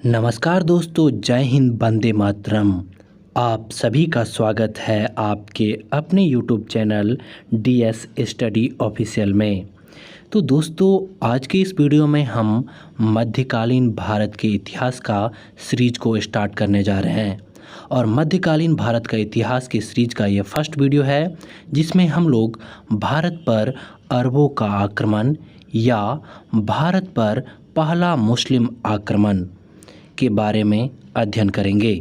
नमस्कार दोस्तों, जय हिंद, वंदे मातरम। आप सभी का स्वागत है आपके अपने YouTube channel DS study official में। तो दोस्तों, आज के इस वीडियो में हम मध्यकालीन भारत के इतिहास का सीरीज को स्टार्ट करने जा रहे हैं। और मध्यकालीन भारत का इतिहास की सीरीज का ये फर्स्ट वीडियो है जिसमें हम लोग भारत पर अरबों का आक्रमण या भारत पर पहला मुस्लिम आक्रमण के बारे में अध्ययन करेंगे।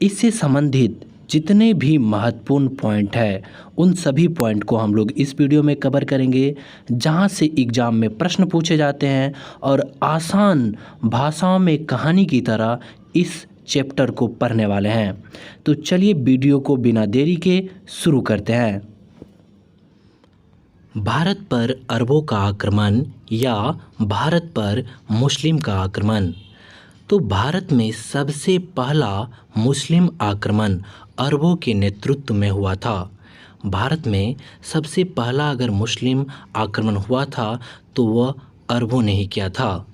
इससे संबंधित जितने भी महत्वपूर्ण पॉइंट है उन सभी पॉइंट को हम लोग इस वीडियो में कवर करेंगे, जहां से एग्ज़ाम में प्रश्न पूछे जाते हैं और आसान भाषाओं में कहानी की तरह इस चैप्टर को पढ़ने वाले हैं। तो चलिए वीडियो को बिना देरी के शुरू करते हैं। भारत पर अरबों का आक्रमण या भारत पर मुस्लिम का आक्रमण। तो भारत में सबसे पहला मुस्लिम आक्रमण अरबों के नेतृत्व में हुआ था। भारत में सबसे पहला अगर मुस्लिम आक्रमण हुआ था तो वह अरबों ने ही किया था।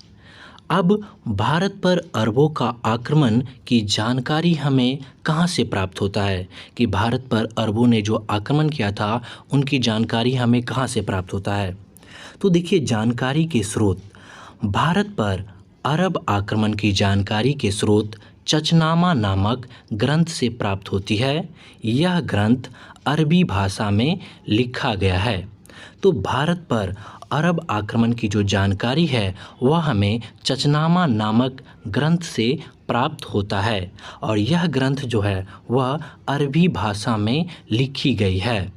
अब भारत पर अरबों का आक्रमण की जानकारी हमें कहाँ से प्राप्त होता है कि भारत पर अरबों ने जो आक्रमण किया था उनकी जानकारी हमें कहाँ से प्राप्त होता है। तो देखिए, जानकारी के स्रोत भारत पर अरब आक्रमण की जानकारी के स्रोत चचनामा नामक ग्रंथ से प्राप्त होती है। यह ग्रंथ अरबी भाषा में लिखा गया है। तो भारत पर अरब आक्रमण की जो जानकारी है वह हमें चचनामा नामक ग्रंथ से प्राप्त होता है और यह ग्रंथ जो है वह अरबी भाषा में लिखी गई है।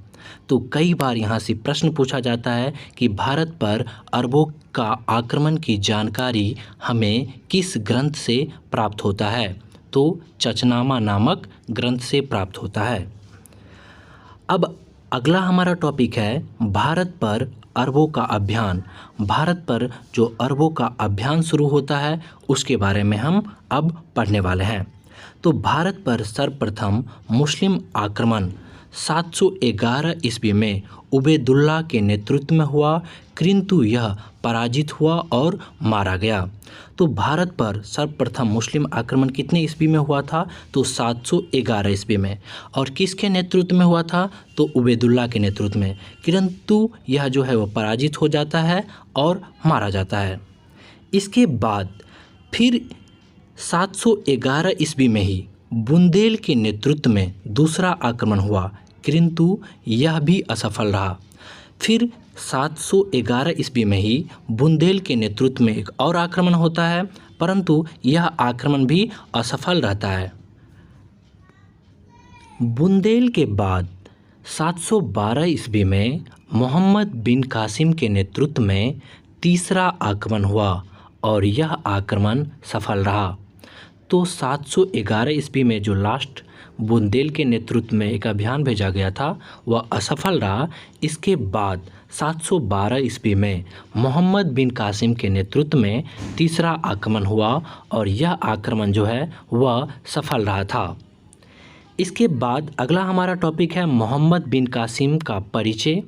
तो कई बार यहाँ से प्रश्न पूछा जाता है कि भारत पर अरबों का आक्रमण की जानकारी हमें किस ग्रंथ से प्राप्त होता है, तो चचनामा नामक ग्रंथ से प्राप्त होता है। अब अगला हमारा टॉपिक है भारत पर अरबों का अभियान। भारत पर जो अरबों का अभियान शुरू होता है उसके बारे में हम अब पढ़ने वाले हैं। तो भारत पर सर्वप्रथम मुस्लिम आक्रमण 711 ईस्वी में उबैदुल्ला के नेतृत्व में हुआ, किंतु यह पराजित हुआ और मारा गया। तो भारत पर सर्वप्रथम मुस्लिम आक्रमण कितने ईस्वी में हुआ था, तो 711 ईस्वी में। और किसके नेतृत्व में हुआ था, तो उबैदुल्ला के नेतृत्व में, किंतु यह जो है वह पराजित हो जाता है और मारा जाता है। इसके बाद फिर 711 ईस्वी में ही बुंदेल के नेतृत्व में दूसरा आक्रमण हुआ, किंतु यह भी असफल रहा। फिर 711 ईस्वी में ही बुंदेल के नेतृत्व में एक और आक्रमण होता है, परंतु यह आक्रमण भी असफल रहता है। बुंदेल के बाद 712 ईस्वी में मोहम्मद बिन कासिम के नेतृत्व में तीसरा आक्रमण हुआ और यह आक्रमण सफल रहा। तो 711 ईस्वी में जो लास्ट बुंदेल के नेतृत्व में एक अभियान भेजा गया था वह असफल रहा। इसके बाद 712 ईस्वी में मोहम्मद बिन कासिम के नेतृत्व में तीसरा आक्रमण हुआ और यह आक्रमण जो है वह सफल रहा था। इसके बाद अगला हमारा टॉपिक है मोहम्मद बिन कासिम का परिचय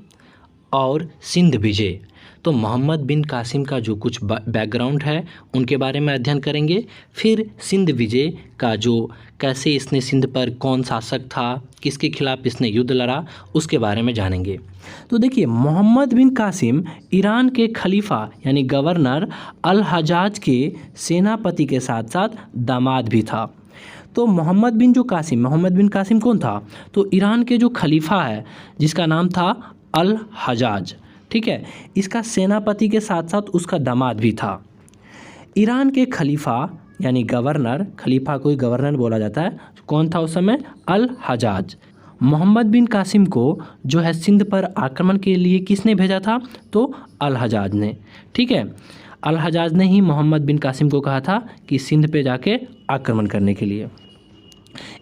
और सिंध विजय। तो मोहम्मद बिन कासिम का जो कुछ बैकग्राउंड है उनके बारे में अध्ययन करेंगे। फिर सिंध विजय का जो कैसे इसने सिंध पर कौन शासक था, किसके खिलाफ इसने युद्ध लड़ा, उसके बारे में जानेंगे। तो देखिए, मोहम्मद बिन कासिम ईरान के खलीफा यानी गवर्नर अल हजाज के सेनापति के साथ साथ दामाद भी था। तो मोहम्मद बिन कासिम कौन था, तो ईरान के जो खलीफा है जिसका नाम था अल हजाज, ठीक है, इसका सेनापति के साथ साथ उसका दामाद भी था। ईरान के खलीफा यानी गवर्नर, खलीफा को ही गवर्नर बोला जाता है, कौन था उस समय, अल हजाज। मोहम्मद बिन कासिम को जो है सिंध पर आक्रमण के लिए किसने भेजा था, तो अल हजाज ने, ठीक है। अल हजाज ने ही मोहम्मद बिन कासिम को कहा था कि सिंध पे जाके आक्रमण करने के लिए।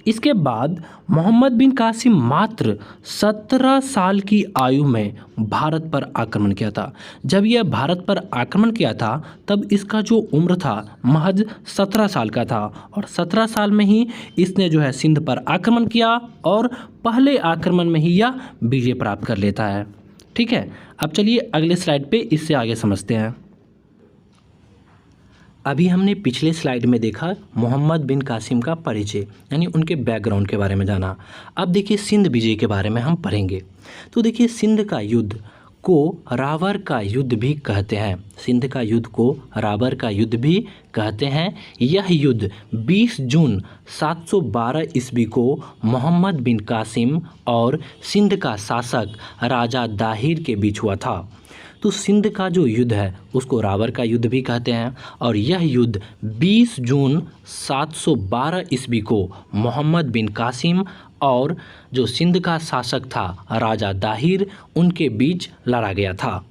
इसके बाद मोहम्मद बिन कासिम मात्र 17 साल की आयु में भारत पर आक्रमण किया था। जब यह भारत पर आक्रमण किया था तब इसका जो उम्र था महज 17 साल का था और 17 साल में ही इसने जो है सिंध पर आक्रमण किया और पहले आक्रमण में ही यह विजय प्राप्त कर लेता है, ठीक है। अब चलिए अगले स्लाइड पे इससे आगे समझते हैं। अभी हमने पिछले स्लाइड में देखा मोहम्मद बिन कासिम का परिचय, यानी उनके बैकग्राउंड के बारे में जाना। अब देखिए सिंध विजय के बारे में हम पढ़ेंगे। तो देखिए सिंध का युद्ध को रावर का युद्ध भी कहते हैं। सिंध का युद्ध को रावर का युद्ध भी कहते हैं। यह युद्ध 20 जून 712 ईस्वी को मोहम्मद बिन कासिम और सिंध का शासक राजा दाहिर के बीच हुआ था। तो सिंध का जो युद्ध है उसको रावर का युद्ध भी कहते हैं और यह युद्ध 20 जून 712 ईस्वी को मोहम्मद बिन कासिम और जो सिंध का शासक था राजा दाहिर उनके बीच लड़ा गया था।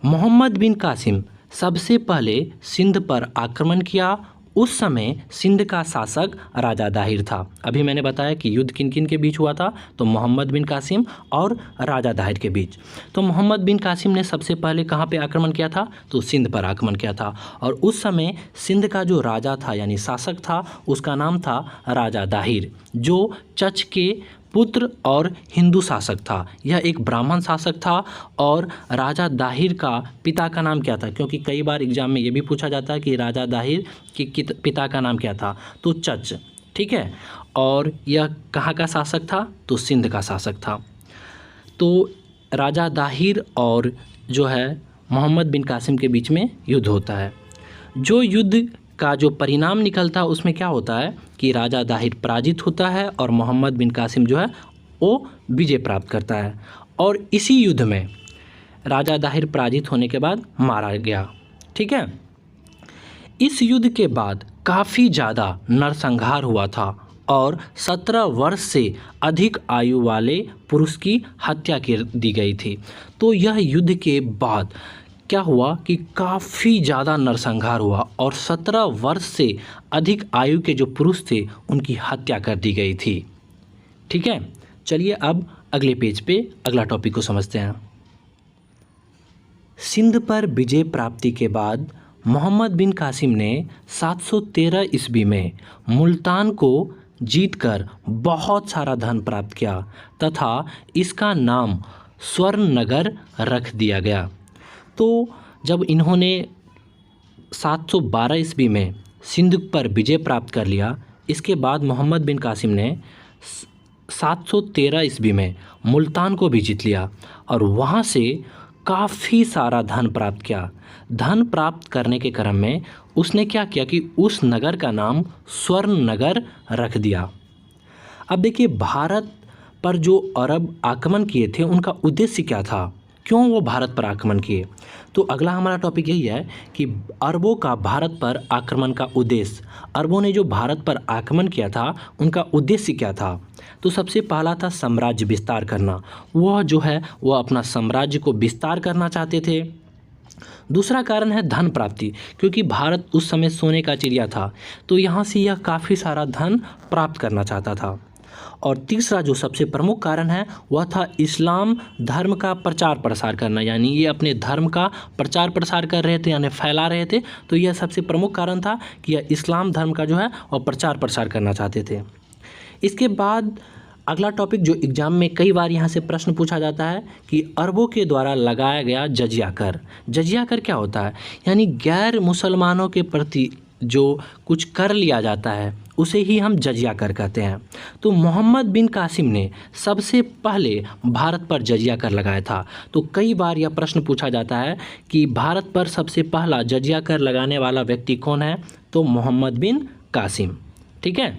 मोहम्मद बिन कासिम सबसे पहले सिंध पर आक्रमण किया। उस समय सिंध का शासक राजा दाहिर था। अभी मैंने बताया कि युद्ध किन किन के बीच हुआ था, तो मोहम्मद बिन कासिम और राजा दाहिर के बीच। तो मोहम्मद बिन कासिम ने सबसे पहले कहाँ पे आक्रमण किया था, तो सिंध पर आक्रमण किया था। और उस समय सिंध का जो राजा था यानी शासक था उसका नाम था राजा दाहिर, जो चच के पुत्र और हिंदू शासक था। यह एक ब्राह्मण शासक था। और राजा दाहिर का पिता का नाम क्या था, क्योंकि कई बार एग्जाम में ये भी पूछा जाता है कि राजा दाहिर के पिता का नाम क्या था, तो चच, ठीक है। और यह कहाँ का शासक था, तो सिंध का शासक था। तो राजा दाहिर और जो है मोहम्मद बिन कासिम के बीच में युद्ध होता है। जो युद्ध का जो परिणाम निकलता है उसमें क्या होता है कि राजा दाहिर पराजित होता है और मोहम्मद बिन कासिम जो है वो विजय प्राप्त करता है। और इसी युद्ध में राजा दाहिर पराजित होने के बाद मारा गया, ठीक है। इस युद्ध के बाद काफ़ी ज़्यादा नरसंहार हुआ था और 17 वर्ष से अधिक आयु वाले पुरुष की हत्या कर दी गई थी। तो यह युद्ध के बाद क्या हुआ कि काफ़ी ज़्यादा नरसंहार हुआ और 17 वर्ष से अधिक आयु के जो पुरुष थे उनकी हत्या कर दी गई थी, ठीक है। चलिए अब अगले पेज पे अगला टॉपिक को समझते हैं। सिंध पर विजय प्राप्ति के बाद मोहम्मद बिन कासिम ने 713 ईस्वी में मुल्तान को जीतकर बहुत सारा धन प्राप्त किया तथा इसका नाम स्वर्ण नगर रख दिया गया। तो जब इन्होंने 712 ईस्वी में सिंध पर विजय प्राप्त कर लिया, इसके बाद मोहम्मद बिन कासिम ने 713 ईस्वी में मुल्तान को भी जीत लिया और वहाँ से काफ़ी सारा धन प्राप्त किया। धन प्राप्त करने के क्रम में उसने क्या किया कि उस नगर का नाम स्वर्ण नगर रख दिया। अब देखिए भारत पर जो अरब आक्रमण किए थे उनका उद्देश्य क्या था, क्यों वो भारत पर आक्रमण किए। तो अगला हमारा टॉपिक यही है कि अरबों का भारत पर आक्रमण का उद्देश्य, अरबों ने जो भारत पर आक्रमण किया था उनका उद्देश्य क्या था। तो सबसे पहला था साम्राज्य विस्तार करना, वह जो है वह अपना साम्राज्य को विस्तार करना चाहते थे। दूसरा कारण है धन प्राप्ति, क्योंकि भारत उस समय सोने का चिड़िया था, तो यहाँ से यह काफ़ी सारा धन प्राप्त करना चाहता था। और तीसरा जो सबसे प्रमुख कारण है वह था इस्लाम धर्म का प्रचार प्रसार करना, यानी ये अपने धर्म का प्रचार प्रसार कर रहे थे यानी फैला रहे थे। तो यह सबसे प्रमुख कारण था कि यह इस्लाम धर्म का जो है वह प्रचार प्रसार करना चाहते थे। इसके बाद अगला टॉपिक जो एग्जाम में कई बार यहाँ से प्रश्न पूछा जाता है कि अरबों के द्वारा लगाया गया जजिया कर। जजिया कर क्या होता है, यानी गैर मुसलमानों के प्रति जो कुछ कर लिया जाता है उसे ही हम जजिया कर कहते हैं। तो मोहम्मद बिन कासिम ने सबसे पहले भारत पर जजिया कर लगाया था। तो कई बार यह प्रश्न पूछा जाता है कि भारत पर सबसे पहला जजिया कर लगाने वाला व्यक्ति कौन है, तो मोहम्मद बिन कासिम, ठीक है।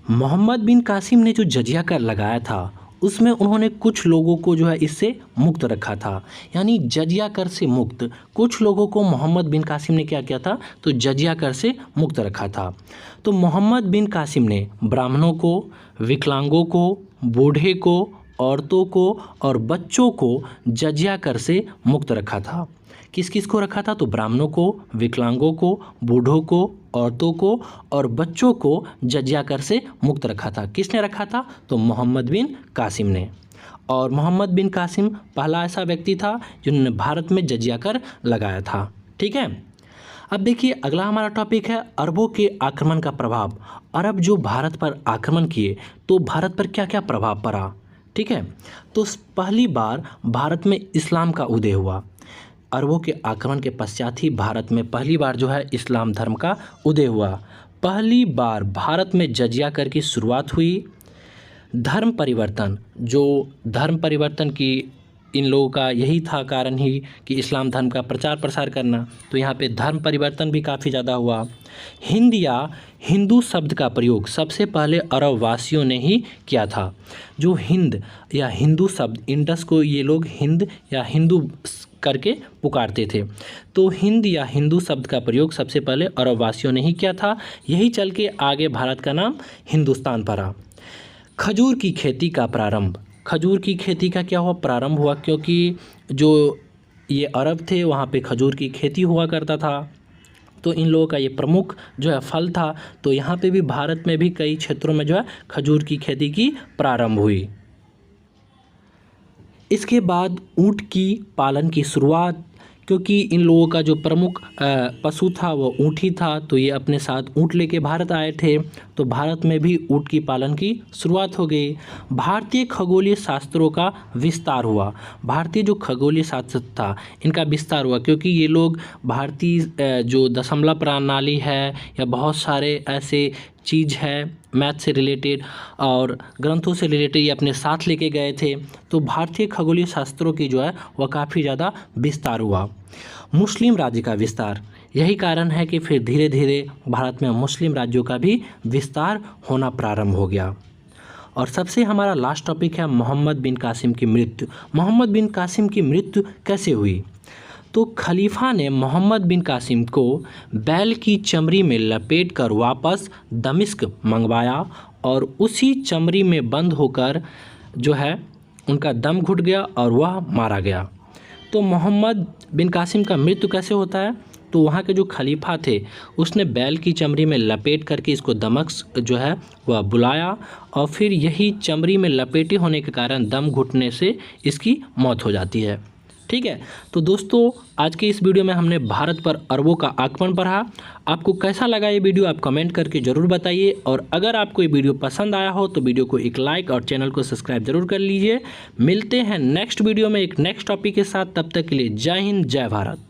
मोहम्मद बिन कासिम ने जो जजिया कर लगाया था उसमें उन्होंने कुछ लोगों को जो है इससे मुक्त रखा था, यानी जजिया कर से मुक्त कुछ लोगों को मोहम्मद बिन कासिम ने क्या किया था, तो जजिया कर से मुक्त रखा था। तो मोहम्मद बिन कासिम ने ब्राह्मणों को, विकलांगों को, बूढ़े को, औरतों को और बच्चों को जजिया कर से मुक्त रखा था। किस किस को रखा था, तो ब्राह्मणों को, विकलांगों को, बूढ़ों को, औरतों को और बच्चों को जजिया कर से मुक्त रखा था। किसने रखा था, तो मोहम्मद बिन कासिम ने। और मोहम्मद बिन कासिम पहला ऐसा व्यक्ति था जिन्होंने भारत में जजिया कर लगाया था, ठीक है। अब देखिए अगला हमारा टॉपिक है अरबों के आक्रमण का प्रभाव। अरब जो भारत पर आक्रमण किए तो भारत पर क्या क्या प्रभाव पड़ा, ठीक है। तो पहली बार भारत में इस्लाम का उदय हुआ। अरबों के आक्रमण के पश्चात ही भारत में पहली बार जो है इस्लाम धर्म का उदय हुआ। पहली बार भारत में जजिया कर की शुरुआत हुई। धर्म परिवर्तन की इन लोगों का यही था कारण ही कि इस्लाम धर्म का प्रचार प्रसार करना, तो यहाँ पे धर्म परिवर्तन भी काफ़ी ज़्यादा हुआ। हिंद या हिंदू शब्द का प्रयोग सबसे पहले अरब वासियों ने ही किया था। जो हिंद या हिंदू शब्द, इंडस को ये लोग हिंद या हिंदू करके पुकारते थे, तो हिंद या हिंदू शब्द का प्रयोग सबसे पहले अरब वासियों ने ही किया था। यही चल के आगे भारत का नाम हिंदुस्तान पड़ा। खजूर की खेती का प्रारंभ, खजूर की खेती का क्या हुआ, प्रारंभ हुआ, क्योंकि जो ये अरब थे वहाँ पे खजूर की खेती हुआ करता था, तो इन लोगों का ये प्रमुख जो है फल था। तो यहाँ पे भी भारत में भी कई क्षेत्रों में जो है खजूर की खेती की प्रारंभ हुई। इसके बाद ऊँट की पालन की शुरुआत, क्योंकि इन लोगों का जो प्रमुख पशु था वो ऊँट ही था, तो ये अपने साथ ऊँट लेके भारत आए थे, तो भारत में भी ऊँट की पालन की शुरुआत हो गई। भारतीय खगोलीय शास्त्रों का विस्तार हुआ, भारतीय जो खगोलीय शास्त्र था इनका विस्तार हुआ, क्योंकि ये लोग भारतीय जो दशमलव प्रणाली है या बहुत सारे ऐसे चीज़ है मैथ से रिलेटेड और ग्रंथों से रिलेटेड ये अपने साथ लेके गए थे, तो भारतीय खगोलीय शास्त्रों की जो है वह काफ़ी ज़्यादा विस्तार हुआ। मुस्लिम राज्य का विस्तार, यही कारण है कि फिर धीरे धीरे भारत में मुस्लिम राज्यों का भी विस्तार होना प्रारंभ हो गया। और सबसे हमारा लास्ट टॉपिक है मोहम्मद बिन कासिम की मृत्यु। मोहम्मद बिन कासिम की मृत्यु कैसे हुई? तो खलीफा ने मोहम्मद बिन कासिम को बैल की चमड़ी में लपेटकर वापस दमिश्क मंगवाया और उसी चमड़ी में बंद होकर जो है उनका दम घुट गया और वह मारा गया। तो मोहम्मद बिन कासिम का मृत्यु कैसे होता है? तो वहाँ के जो खलीफा थे उसने बैल की चमड़ी में लपेट करके इसको दमिश्क जो है वह बुलाया और फिर यही चमड़ी में लपेटे होने के कारण दम घुटने से इसकी मौत हो जाती है। ठीक है, तो दोस्तों आज के इस वीडियो में हमने भारत पर अरबों का आक्रमण पढ़ा। आपको कैसा लगा ये वीडियो आप कमेंट करके ज़रूर बताइए, और अगर आपको ये वीडियो पसंद आया हो तो वीडियो को एक लाइक और चैनल को सब्सक्राइब जरूर कर लीजिए। मिलते हैं नेक्स्ट वीडियो में एक नेक्स्ट टॉपिक के साथ, तब तक के लिए जय हिंद जय भारत।